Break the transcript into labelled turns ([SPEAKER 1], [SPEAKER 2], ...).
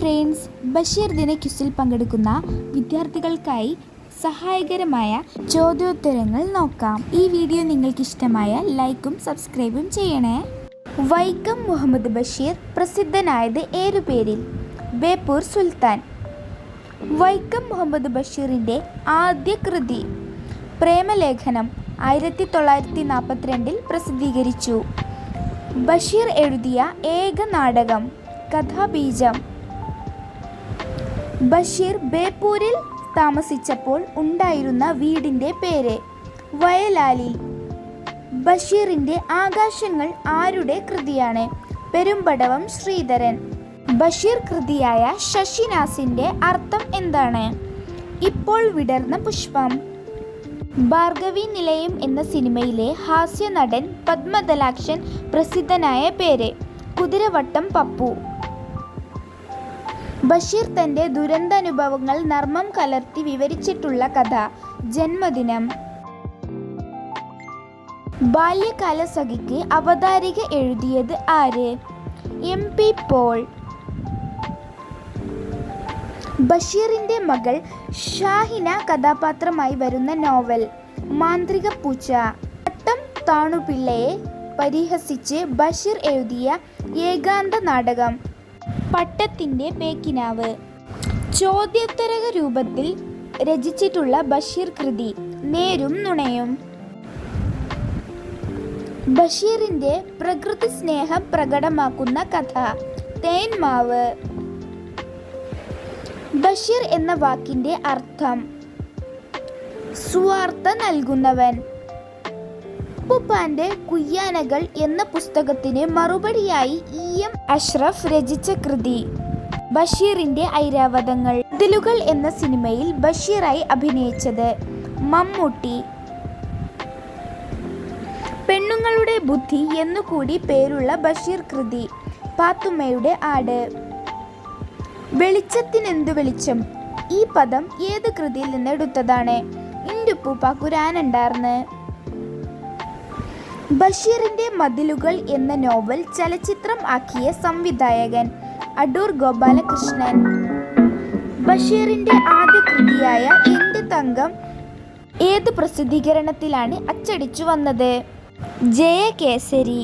[SPEAKER 1] Friends, Basheer ദിന ക്വിസിൽ പങ്കെടുക്കുന്ന വിദ്യാർത്ഥികൾക്കായി സഹായകരമായ ചോദ്യോത്തരങ്ങൾ നോക്കാം. ഈ വീഡിയോ നിങ്ങൾക്ക് ഇഷ്ടമായ ലൈക്കും സബ്സ്ക്രൈബും ചെയ്യണേ. വൈക്കം മുഹമ്മദ് ബഷീർ പ്രസിദ്ധനായത് ഏതു പേരിൽ? ബേപ്പൂർ സുൽത്താൻ. വൈക്കം മുഹമ്മദ് ബഷീറിൻ്റെ ആദ്യ കൃതി പ്രേമലേഖനം 1942 പ്രസിദ്ധീകരിച്ചു. ബഷീർ എഴുതിയ ഏക നാടകം കഥാബീജം. ബഷീർ ബേപ്പൂരിൽ താമസിച്ചപ്പോൾ ഉണ്ടായിരുന്ന വീടിൻ്റെ പേര് വയലാലിൽ. ബഷീറിൻ്റെ ആകാശങ്ങൾ ആരുടെ കൃതിയാണ്? പെരുമ്പടവം ശ്രീധരൻ. ബഷീർ കൃതിയായ ശശിനാസിൻ്റെ അർത്ഥം എന്താണ്? ഇപ്പോൾ വിടർന്ന പുഷ്പം. ഭാർഗവി നിലയം എന്ന സിനിമയിലെ ഹാസ്യ നടൻ പത്മദലാക്ഷൻ പ്രസിദ്ധനായ പേര്? കുതിരവട്ടം പപ്പു. ബഷീർ തൻ്റെ ദുരന്താനുഭവങ്ങൾ നർമ്മം കലർത്തി വിവരിച്ചിട്ടുള്ള കഥ ജന്മദിനം. ബാല്യകാലസഖിക്ക് അവതാരിക എഴുതിയത് ആര്? MP പോൾ. ബഷീറിൻ്റെ മകൾ ഷാഹിന കഥാപാത്രമായി വരുന്ന നോവൽ മാന്ത്രിക പൂച്ച. പട്ടം താണുപിള്ളയെ പരിഹസിച്ച് ബഷീർ എഴുതിയ ഏകാന്ത നാടകം പട്ടത്തിൻ്റെ പേക്കിനാവ്. ചോദ്യോത്തര രൂപത്തിൽ രചിച്ചിട്ടുള്ള ബഷീർ കൃതി നേരും നുണയും. ബഷീറിൻ്റെ പ്രകൃതി സ്നേഹം പ്രകടമാക്കുന്ന കഥ തേന്മാവ്. ബഷീർ എന്ന വാക്കിൻ്റെ അർത്ഥം സുവാർത്ത നൽകുന്നവൻ. ഉപ്പുപ്പാൻ്റെ കുയ്യാനകൾ എന്ന പുസ്തകത്തിന് മറുപടിയായി EM അഷ്റഫ് രചിച്ച കൃതി ബഷീറിൻ്റെ ഐരാവതങ്ങൾ. മതിലുകൾ എന്ന സിനിമയിൽ ബഷീറായി അഭിനയിച്ചത് മമ്മൂട്ടി. പെണ്ണുങ്ങളുടെ ബുദ്ധി എന്നുകൂടി പേരുള്ള ബഷീർ കൃതി പാത്തുമ്മയുടെ ആട്. വെളിച്ചത്തിനെന്തു വെളിച്ചം, ഈ പദം ഏത് കൃതിയിൽ നിന്ന് എടുത്തതാണ്? ഇന്റുപ്പൂപ്പ കുരാനുണ്ടാർന്ന്. ബഷീറിൻ്റെ മതിലുകൾ എന്ന നോവൽ ചലച്ചിത്രം ആക്കിയ സംവിധായകൻ അടൂർ ഗോപാലകൃഷ്ണൻ. ബഷീറിൻ്റെ ആദ്യ കൃതിയായ എൻ്റെ തങ്കം ഏത് പ്രസിദ്ധീകരണത്തിലാണ് അച്ചടിച്ചു വന്നത്? ജയകേസരി.